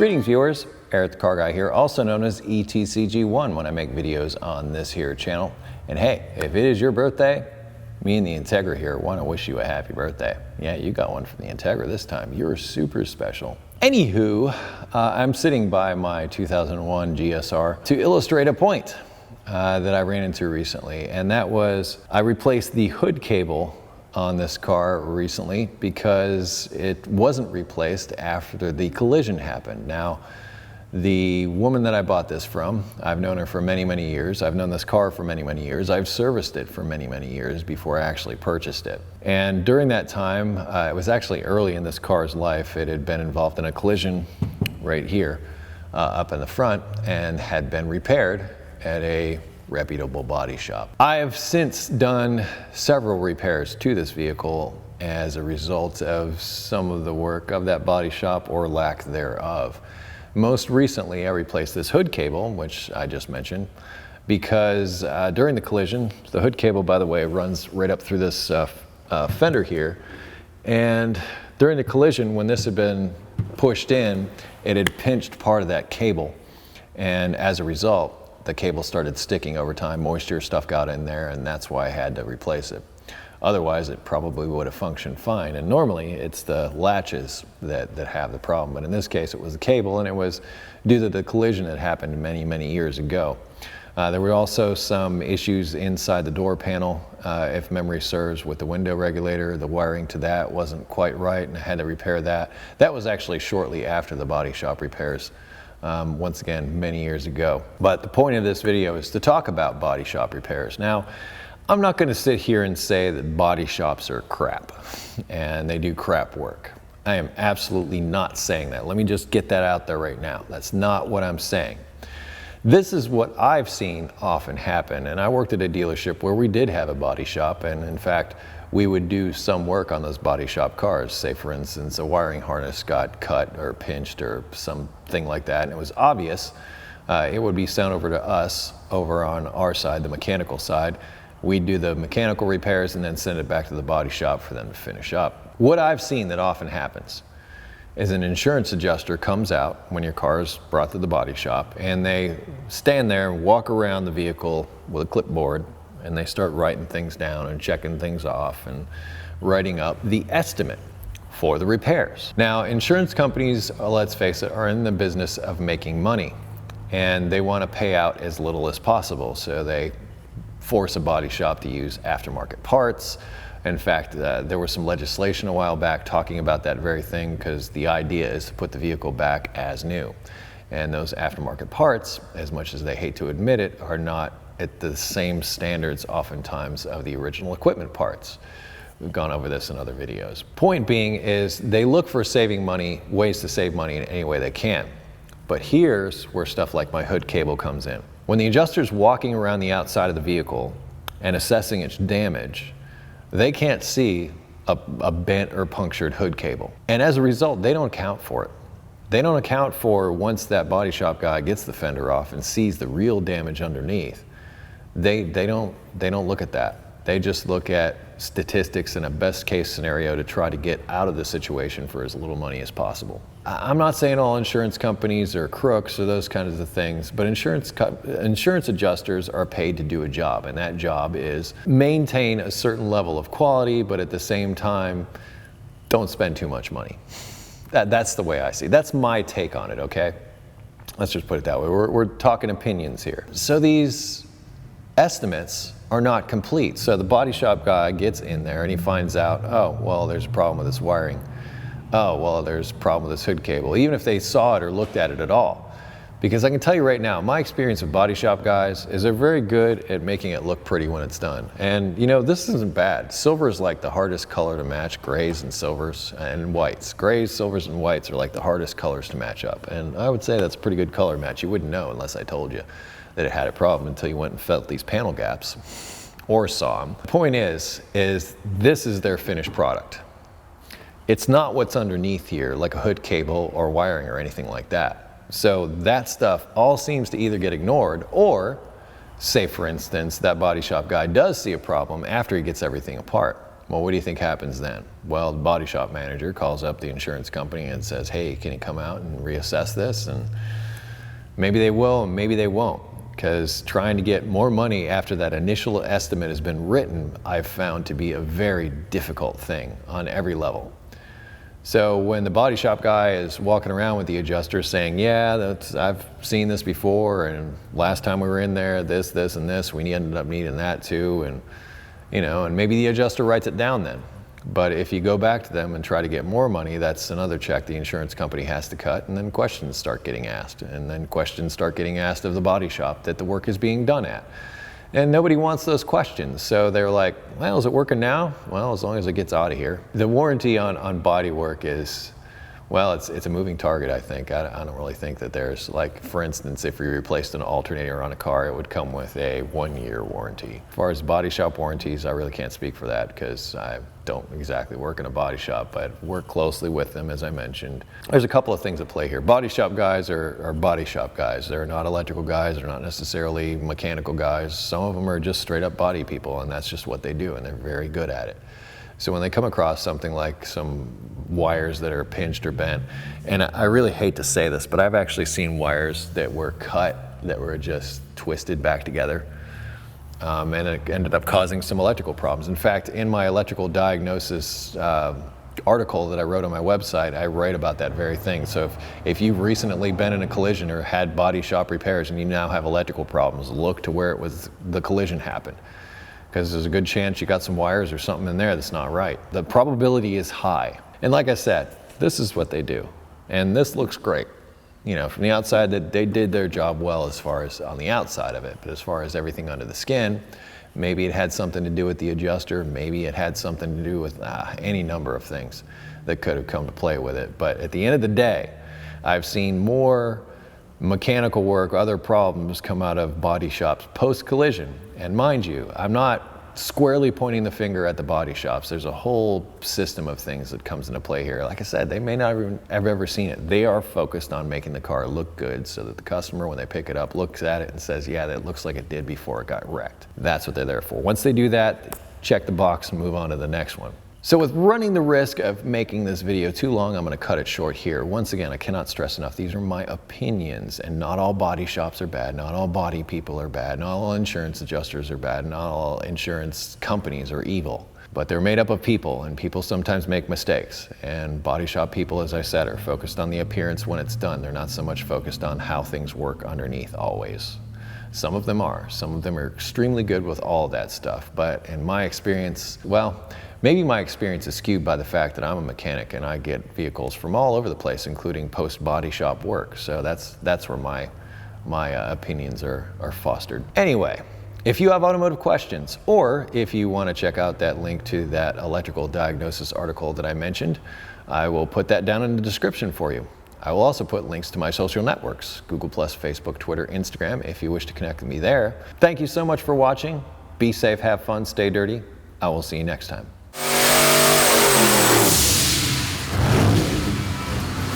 Greetings viewers, Eric the Car Guy here, also known as ETCG1 when I make videos on this here channel. And hey, if it is your birthday, me and the Integra here want to wish you a happy birthday. Yeah, you got one from the Integra this time. You're super special. Anywho, I'm sitting by my 2001 GSR to illustrate a point that I ran into recently, and that was I replaced the hood cable on this car recently because it wasn't replaced after the collision happened. Now, the woman that I bought this from, I've known her for many, many years. I've known this car for many, many years. I've serviced it for many, many years before I actually purchased it. And during that time, it was actually early in this car's life. It had been involved in a collision right here up in the front and had been repaired at a reputable body shop. I have since done several repairs to this vehicle as a result of some of the work of that body shop or lack thereof. Most recently, I replaced this hood cable, which I just mentioned, because during the collision, the hood cable, by the way, runs right up through this fender here. And during the collision, when this had been pushed in, it had pinched part of that cable. And as a result, the cable started sticking over time, moisture stuff got in there, and that's why I had to replace it. Otherwise, it probably would have functioned fine. And normally, it's the latches that have the problem. But in this case, it was the cable, and it was due to the collision that happened many, many years ago. There were also some issues inside the door panel, if memory serves, with the window regulator. The wiring to that wasn't quite right, and I had to repair that. That was actually shortly after the body shop repairs. Once again, many years ago. But the point of this video is to talk about body shop repairs. Now, I'm not going to sit here and say that body shops are crap and they do crap work. I am absolutely not saying that. Let me just get that out there right now. That's not what I'm saying. This is what I've seen often happen, and I worked at a dealership where we did have a body shop, and in fact, we would do some work on those body shop cars. Say, for instance, a wiring harness got cut or pinched or something like that, and it was obvious. It would be sent over to us over on our side, the mechanical side. We'd do the mechanical repairs and then send it back to the body shop for them to finish up. What I've seen that often happens is an insurance adjuster comes out when your car is brought to the body shop, and they stand there and walk around the vehicle with a clipboard, and they start writing things down and checking things off and writing up the estimate for the repairs. Now, insurance companies, let's face it, are in the business of making money, and they want to pay out as little as possible, so they force a body shop to use aftermarket parts. In fact, there was some legislation a while back talking about that very thing, because the idea is to put the vehicle back as new. And those aftermarket parts, as much as they hate to admit it, are not at the same standards oftentimes of the original equipment parts. We've gone over this in other videos. Point being is they look for saving money, ways to save money in any way they can. But here's where stuff like my hood cable comes in. When the adjuster's walking around the outside of the vehicle and assessing its damage, they can't see a bent or punctured hood cable. And as a result, they don't account for it. They don't account for, once that body shop guy gets the fender off and sees the real damage underneath, they don't look at that. They just look at statistics and a best case scenario to try to get out of the situation for as little money as possible. I'm not saying all insurance companies are crooks or those kinds of things, but insurance adjusters are paid to do a job, and that job is maintain a certain level of quality, but at the same time, don't spend too much money. That's the way I see it. That's my take on it, okay? Let's just put it that way. We're talking opinions here. So these estimates are not complete. So the body shop guy gets in there and he finds out, oh, well, there's a problem with this wiring. Oh, well, there's a problem with this hood cable, even if they saw it or looked at it at all. Because I can tell you right now, my experience with body shop guys is they're very good at making it look pretty when it's done. And you know, this isn't bad. Silver is like the hardest color to match, grays and silvers and whites. Grays, silvers, and whites are like the hardest colors to match up. And I would say that's a pretty good color match. You wouldn't know unless I told you that it had a problem until you went and felt these panel gaps or saw them. The point is this is their finished product. It's not what's underneath here, like a hood cable or wiring or anything like that. So that stuff all seems to either get ignored, or say, for instance, that body shop guy does see a problem after he gets everything apart. Well, what do you think happens then? Well, the body shop manager calls up the insurance company and says, hey, can you come out and reassess this? And maybe they will, and maybe they won't, because trying to get more money after that initial estimate has been written, I've found to be a very difficult thing on every level. So when the body shop guy is walking around with the adjuster saying, yeah, I've seen this before, and last time we were in there, this, and this, we ended up needing that too, and and maybe the adjuster writes it down then. But if you go back to them and try to get more money, that's another check the insurance company has to cut, and then questions start getting asked, and then questions start getting asked of the body shop that the work is being done at. And nobody wants those questions, so they're like, well, is it working now? Well, as long as it gets out of here. The warranty on body work is, well, it's a moving target, I think. I don't really think that there's, like, for instance, if you replaced an alternator on a car, it would come with a 1-year warranty. As far as body shop warranties, I really can't speak for that because I don't exactly work in a body shop, but work closely with them, as I mentioned. There's a couple of things at play here. Body shop guys are body shop guys. They're not electrical guys. They're not necessarily mechanical guys. Some of them are just straight up body people, and that's just what they do, and they're very good at it. So when they come across something like some wires that are pinched or bent, and I really hate to say this, but I've actually seen wires that were cut that were just twisted back together, and it ended up causing some electrical problems. In fact, in my electrical diagnosis article that I wrote on my website, I write about that very thing. So if you've recently been in a collision or had body shop repairs and you now have electrical problems, look to where the collision happened, because there's a good chance you got some wires or something in there that's not right. The probability is high. And like I said, this is what they do. And this looks great. From the outside, that they did their job well as far as on the outside of it. But as far as everything under the skin, maybe it had something to do with the adjuster. Maybe it had something to do with any number of things that could have come to play with it. But at the end of the day, I've seen more mechanical work, other problems come out of body shops post-collision. And mind you, I'm not squarely pointing the finger at the body shops. There's a whole system of things that comes into play here. Like I said, they may not have ever seen it. They are focused on making the car look good so that the customer, when they pick it up, looks at it and says, yeah, that looks like it did before it got wrecked. That's what they're there for. Once they do that, check the box and move on to the next one. So with running the risk of making this video too long, I'm going to cut it short here. Once again, I cannot stress enough, these are my opinions, and not all body shops are bad, not all body people are bad, not all insurance adjusters are bad, not all insurance companies are evil. But they're made up of people, and people sometimes make mistakes. And body shop people, as I said, are focused on the appearance when it's done. They're not so much focused on how things work underneath always. Some of them are. Some of them are extremely good with all of that stuff. But in my experience, well, maybe my experience is skewed by the fact that I'm a mechanic and I get vehicles from all over the place, including post-body shop work. So that's where my opinions are fostered. Anyway, if you have automotive questions, or if you want to check out that link to that electrical diagnosis article that I mentioned, I will put that down in the description for you. I will also put links to my social networks, Google+, Facebook, Twitter, Instagram, if you wish to connect with me there. Thank you so much for watching. Be safe, have fun, stay dirty. I will see you next time.